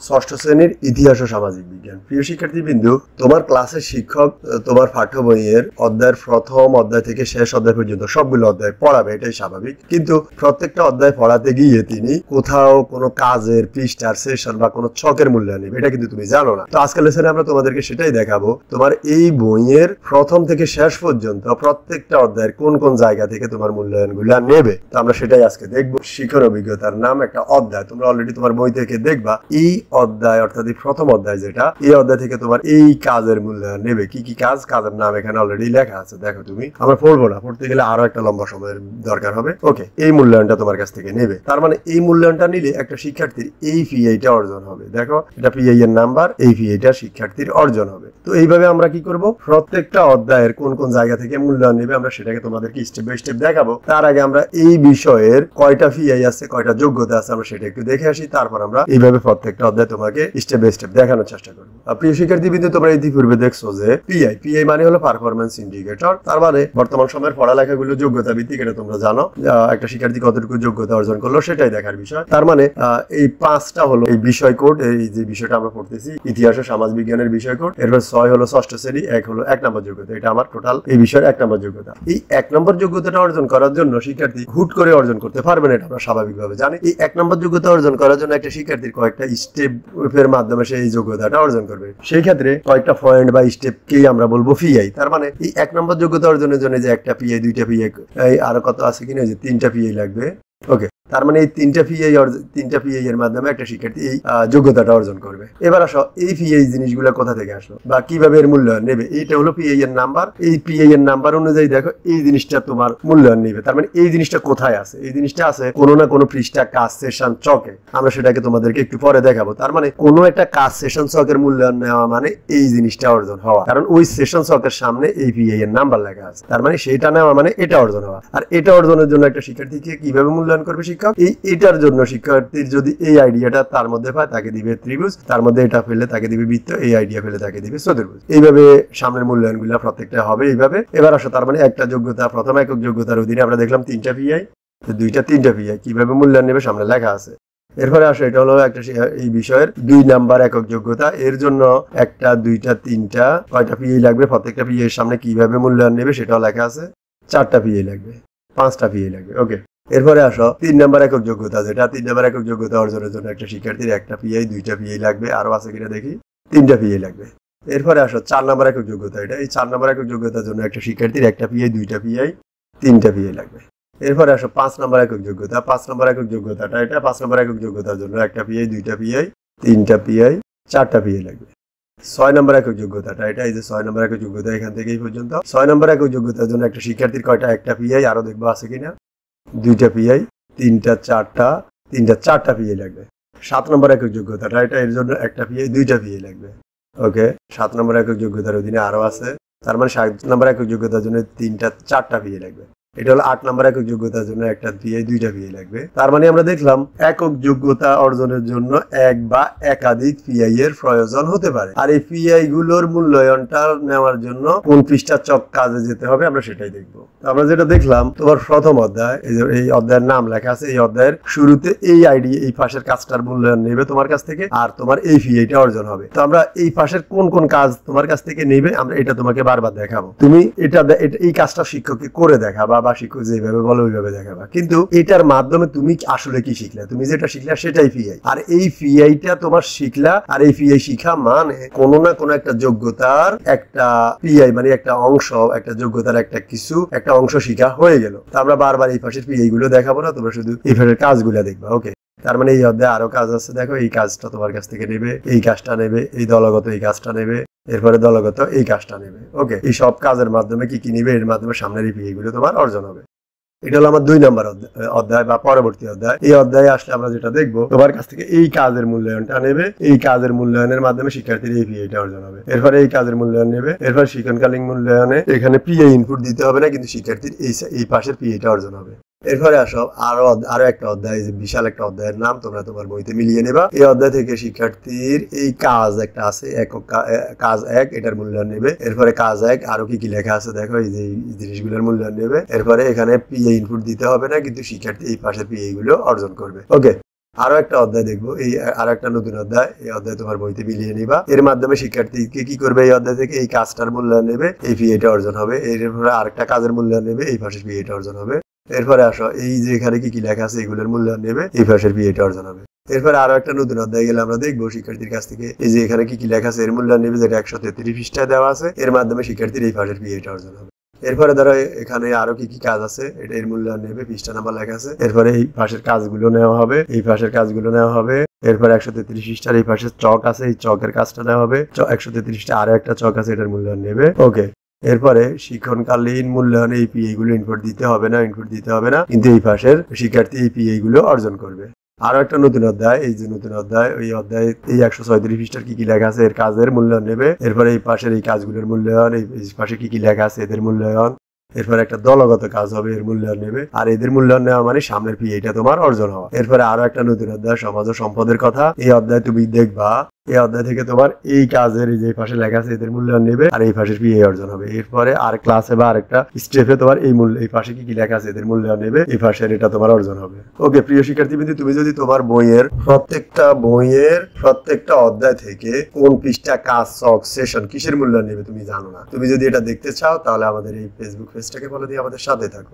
ষষ্ঠ শ্রেণীর ইতিহাস ও সামাজিক বিজ্ঞান। প্রিয় শিক্ষার্থীবৃন্দু, তোমার ক্লাসের শিক্ষক তোমার পাঠ্য বইয়ের অধ্যায়ের প্রথম অধ্যায় থেকে শেষ অধ্যায় পর্যন্ত সবগুলো অধ্যায় পড়াবে, এটাই স্বাভাবিক। কিন্তু প্রত্যেকটা অধ্যায় পড়াতে গিয়ে তিনি কোথাও কোনো কাজের পৃষ্ঠার সেশন বা কোনো ছকের মূল্যায়ন নেবে, এটা কিন্তু তুমি জানো না। তো আজকের লেসনে আমরা তোমাদেরকে সেটাই দেখাবো, তোমার এই বইয়ের প্রথম থেকে শেষ পর্যন্ত প্রত্যেকটা অধ্যায়ের কোন কোন জায়গা থেকে তোমার মূল্যায়নগুলো নেবে। তো আমরা সেটাই আজকে দেখবো। শিক্ষণ অভিজ্ঞতার নাম একটা অধ্যায়, তোমরা অলরেডি তোমার বই থেকে দেখবা এই অধ্যায় অর্থাৎ এই প্রথম অধ্যায় যেটা, এই অধ্যায় থেকে তোমার এই কাজের মূল্যায়ন নেবে। কি কি কাজ, কাজের নাম এখানে অলরেডি লেখা আছে। দেখো তুমি, আমরা পড়বো না, পড়তে গেলে আরো একটা লম্বা সময়ের দরকার হবে। ওকে, এই মূল্যায়নটা তোমার কাছ থেকে নেবে। তার মানে এই মূল্যায়নটা নিলে একটা শিক্ষার্থীর এই পিআইটা অর্জন হবে। দেখো, এটা পিআই এর নাম্বার, এই পিআইটা শিক্ষার্থীর অর্জন হবে। তো এইভাবে আমরা কি করব, প্রত্যেকটা অধ্যায়ের কোন কোন জায়গা থেকে মূল্যায়ন নেবে আমরা সেটাকে তোমাদেরকে স্টেপ বাই স্টেপ দেখাবো। তার আগে আমরা এই বিষয়ের কয়টা পিআই আছে, কয়টা যোগ্যতা আছে, আমরা সেটা একটু দেখে আসি। তারপর আমরা এইভাবে প্রত্যেকটা অধ্যায় তোমাকে স্টেপ বাই স্টেপ দেখানোর চেষ্টা করবো। প্রিয় শিক্ষার্থীবৃন্দ, তোমরা ইতিপূর্বে দেখছো যে পিআই মানে হলো পারফরম্যান্স ইন্ডিকেটর। তার মানে বর্তমান সময়ের পড়ালেখাগুলো যোগ্যতা ভিত্তিক, এটা তোমরা জানো। একটা শিক্ষার্থী কতটুকু যোগ্যতা অর্জন করলো সেটাই দেখার বিষয়। তার মানে এই 5টা হলো এই বিষয় কোড, এই যে বিষয়টা আমরা পড়তেছি ইতিহাস ও সমাজ বিজ্ঞানের বিষয় কোড। এরপর 6 হলো ষষ্ঠ শ্রেণী, 1 হলো 1 নম্বর যোগ্যতা। এটা আমার টোটাল এই বিষয়ের 1 নম্বর যোগ্যতা। এই 1 নম্বর যোগ্যতাটা অর্জন করার জন্য শিক্ষার্থী হুট করে অর্জন করতে পারবে না, এটা আমরা স্বাভাবিকভাবে জানি। এই 1 নম্বর যোগ্যতা অর্জন করার জন্য একটা শিক্ষার্থীর কয়েকটা স্টেপের মাধ্যমে সে এই যোগ্যতাটা অর্জন করবে। সেই ক্ষেত্রে কয়েকটা পয়েন্ট বা স্টেপকেই আমরা বলবো পিআই। তার মানে এই 1 নম্বর যোগ্যতা অর্জনের জন্য যে একটা পিআই, 2টা পিআই, আরো কত আছে কিনা, যে 3টা পিআই লাগবে। ওকে, তার মানে এই 3টা পিআই এর মাধ্যমে একটা শিক্ষার্থী এই যোগ্যতাটা অর্জন করবে। এবার আসো, এই পিআই জিনিসগুলো কোথা থেকে আসলো বা কিভাবে এর মূল্যায়ন নেবে। এইটা হলো পিআই এর নাম্বার। এই পিআই এর নাম্বার অনুযায়ী দেখো এই জিনিসটা তোমার মূল্যায়ন নেবে। তার মানে এই জিনিসটা কোথায় আছে, এই জিনিসটা আছে কোনো না কোনো পৃষ্ঠা, কাজ, সেশন, চকে। আমরা সেটাকে তোমাদেরকে একটু পরে দেখাবো। তার মানে কোনো একটা কাজ, সেশন, চকের মূল্যায়ন নেওয়া মানে এই জিনিসটা অর্জন হওয়া, কারণ ওই সেশন চকের সামনে এই পিআই এর নাম্বার লেখা আছে। তার মানে সেটা নেওয়া মানে এটা অর্জন হওয়া। আর এটা অর্জনের জন্য একটা শিক্ষার্থীকে কিভাবে মূল্যায়ন করবে শিক্ষক, এটার জন্য শিক্ষার্থীর যদি এই আইডিয়াটা তার মধ্যে পায়, তাকে দিবে ত্রিভুজ, তার মধ্যে এটা ফেলে তাকে দিবে বৃত্ত, এই আইডিয়া ফেলে তাকে দিবে চতুর্ভুজ। এইভাবে সামনের মূল্যায়নগুলো প্রত্যেকটা হবে এইভাবে। এবার আসো, তার মানে একটা যোগ্যতা, প্রথম একক যোগ্যতার অধীনে আমরা দেখলাম 3টা পিআই, 3টা পিআই কিভাবে মূল্যায়ন নেবে সামনে লেখা আছে। এরপরে আসো, এটা হলো একটা এই বিষয়ের 2 নাম্বার একক যোগ্যতা। এর জন্য 1টা, 2টা, 3টা কয়টা পিআই লাগবে, প্রত্যেকটা পিআই এর সামনে কিভাবে মূল্যায়ন নেবে সেটাও লেখা আছে। 4টা পিআই লাগবে, 5টা পিআই লাগবে। ওকে, এরপরে আসো 3 নাম্বার একক যোগ্যতা, যেটা 3 নাম্বার একক যোগ্যতা অর্জনের জন্য একটা শিক্ষার্থীর 1টা পিআই, 2টা পিআই লাগবে, আরো আছে কিনা দেখি, 3টা পিআই লাগবে। এরপরে আসো 4 নাম্বার একক যোগ্যতা, এটা এই 4 নাম্বার একক যোগ্যতার জন্য একটা শিক্ষার্থীর 1টা পিআই, 2টা পিআই, 3টা পিআই লাগবে। এরপরে আসো 5 নাম্বার একক যোগ্যতা, 5 নাম্বার একক যোগ্যতাটা এটা 5 নাম্বার একক যোগ্যতার জন্য 1টা পিআই, 2টা পিআই, 3টা পিআই, 4টা পিআই লাগবে। 6 নাম্বার একক যোগ্যতাটা এটা, এই যে 6 নাম্বার একক যোগ্যতা এখান থেকে এই পর্যন্ত। 6 নাম্বার একক যোগ্যতার জন্য একটা শিক্ষার্থীর কয়টা, 1টা পিআই, আরো দেখবো আছে কিনা, 2টা পিআই, 3টা, 4টা পিআই লাগবে। 7 নম্বর একক যোগ্যতাটা এটা, এর জন্য 1টা পিআই, 2টা পিআই লাগবে। ওকে, 7 নম্বর একক যোগ্যতার অধীনে আরো আছে। তার মানে 7 নম্বর একক যোগ্যতার জন্য 3টা, 4টা পিআই লাগবে। এটা হলো 8 নম্বর একক যোগ্যতার জন্য 1টা পিআই, 2টা পিআই লাগবে। তার মানে আমরা দেখলাম একক যোগ্যতা অর্জনের জন্য 1 বা একাধিক পিআই এর প্রয়োজন হতে পারে। আর এই পিআই গুলোর মূল্যায়নটা নেওয়ার জন্য কোন পৃষ্ঠা, চক, কাজে যেতে হবে আমরা সেটাই দেখবো। আমরা যেটা দেখলাম, তোমার প্রথম অধ্যায়, এই অধ্যায়ের নাম লেখা আছে, এই অধ্যায়ের শুরুতে এই আইডি, এই পাশের কাজটার মূল্যায়ন নেবে তোমার কাছ থেকে, আর তোমার এই পিআইটা অর্জন হবে। তো আমরা এই পাশের কোন কোন কাজ তোমার কাছ থেকে নেবে আমরা এটা তোমাকে বারবার দেখাবো। তুমি এটা এই কাজটা শিক্ষককে করে দেখাবা বা শিক্ষক যেভাবে বলো ওইভাবে দেখাবা, কিন্তু এটার মাধ্যমে তুমি আসলে কি শিখলা, তুমি যেটা শিখলা সেটাই পিআই। আর এই পিআইটা তোমার শিখলা, আর এই পিআই শিখা মানে কোনো না কোনো একটা যোগ্যতার একটা পিআই, মানে একটা অংশ, একটা যোগ্যতার একটা অংশ শিখা হয়ে গেল। তো আমরা বারবার এই পাশের পিআই গুলো দেখাবো না, তোমরা শুধু এই পাশের কাজগুলো দেখবা। ওকে, তার মানে এই অধ্যায়ে আরো কাজ আছে। দেখো, এই কাজটা তোমার কাছ থেকে নেবে, এই কাজটা নেবে, এই দলগত এই কাজটা নেবে, এরপরে দলগত এই কাজটা নেবে। ওকে, এই সব কাজের মাধ্যমে কি কি নিবে, এর মাধ্যমে সামনের এই পিআই গুলো তোমার অর্জন হবে। এটা হলো আমার 2 নাম্বার অধ্যায় বা পরবর্তী অধ্যায়। এই অধ্যায়ে আসলে আমরা যেটা দেখবো, তোমার কাছ থেকে এই কাজের মূল্যায়নটা নেবে, এই কাজের মূল্যায়নের মাধ্যমে শিক্ষার্থীর এই পিআইটা অর্জন হবে। এরপরে এই কাজের মূল্যায়ন নেবে, এরপর শিক্ষণকালীন মূল্যায়নে এখানে পিআই ইনপুট দিতে হবে না, কিন্তু শিক্ষার্থীর এই পাশের পিআইটা অর্জন হবে। এরপরে আসো আরো একটা অধ্যায়, বিশাল একটা অধ্যায়ের নাম, তোমরা তোমার বইতে মিলিয়ে নেবা। এই অধ্যায় থেকে শিক্ষার্থীর এই কাজ একটা আছে, একক কাজ 1, এটার মূল্যায়ন নেবে। এরপরে কাজ 1 আরো কি কি লেখা আছে দেখো, এই যে জিনিসগুলোর মূল্যায়ন নেবে। এরপরে এখানে পিআই ইনপুট দিতে হবে না, কিন্তু শিক্ষার্থী এই পাশে পিআই গুলো অর্জন করবে। ওকে, আরো একটা অধ্যায় দেখবো, এই আরো একটা নতুন অধ্যায়, এই অধ্যায় তোমার বইতে মিলিয়ে নিবা। এর মাধ্যমে শিক্ষার্থীকে কি করবে, এই অধ্যায় থেকে এই কাজটার মূল্যায়ন নেবে, এই পিএটা অর্জন হবে। এরপরে আরেকটা কাজের মূল্যায়ন নেবে, এই পাশের পিএটা অর্জন হবে। এরপরে আসো, এই যে এখানে কি কি লেখা আছে এগুলোর মূল্যায়ন নেবে, এই পাশের পিএটা অর্জন হবে। এরপরে আরো একটা নতুন অধ্যায় গেলে আমরা দেখবো শিক্ষার্থীর কাছ থেকে এই যে এখানে কি কি লেখা আছে এর মূল্যায়ন নেবে, যেটা 133 পৃষ্ঠায় দেওয়া আছে। এর মাধ্যমে শিক্ষার্থীর এই পাশের পিএটা অর্জন হবে। এরপরে ধরো এখানে আরো কি কি কাজ আছে, এটা এর মূল্যায়ন নেবে, পৃষ্ঠা নাম্বার লেখা আছে। এরপরে এই পাশের কাজগুলো নেওয়া হবে, এই পাশের কাজগুলো নেওয়া হবে। এরপরে 133 পৃষ্ঠার এই পাশের চক আছে, এই চকের কাজটা নেওয়া হবে। 133টা আরো একটা চক আছে, এটার মূল্যায়ন নেবে। ওকে, এরপরে শিক্ষণকালীন মূল্যায়নে এই পিএ গুলো ইনপুট দিতে হবে না, কিন্তু এই পাশের শিক্ষার্থী এই পিএ গুলো অর্জন করবে। আরো একটা নতুন অধ্যায়, এই যে নতুন অধ্যায়, ওই অধ্যায় এই 136 পৃষ্ঠার কি কি লেখা আছে এর কাজের মূল্যায়ন নেবে। এরপরে এই পাশের এই কাজগুলোর মূল্যায়ন, এই পাশে কি কি লেখা আছে এদের মূল্যায়ন। এরপরে একটা দলগত কাজ হবে, এর মূল্যায়ন নেবে। আর এদের মূল্যায়ন নেওয়া মানে সামনের পিএটা তোমার অর্জন হওয়া। এরপরে আরো একটা নতুন অধ্যায়, সমাজ ও সম্পদের কথা। এই অধ্যায় তুমি দেখবা, এই অধ্যায় থেকে তোমার এই কাজের এই যে পাশে লেখা আছে এদের মূল্যায়ন নেবে, আর এই পাশের পিএ অর্জন হবে। এরপরে আর ক্লাসে বা আরেকটা স্টেপে তোমার এই পাশে কি কি লেখা আছে এদের মূল্যায়ন নেবে, এই পাশের এটা তোমার অর্জন হবে। ওকে প্রিয় শিক্ষার্থীবৃন্দ, তুমি যদি তোমার বইয়ের প্রত্যেকটা অধ্যায় থেকে কোন পৃষ্ঠা, কাজ, চক, সেশন কিসের মূল্যায়ন নেবে তুমি জানো না, তুমি যদি এটা দেখতে চাও তাহলে আমাদের এই ফেসবুক পেজটাকে ফলো দিয়ে আমাদের সাথে থাকো।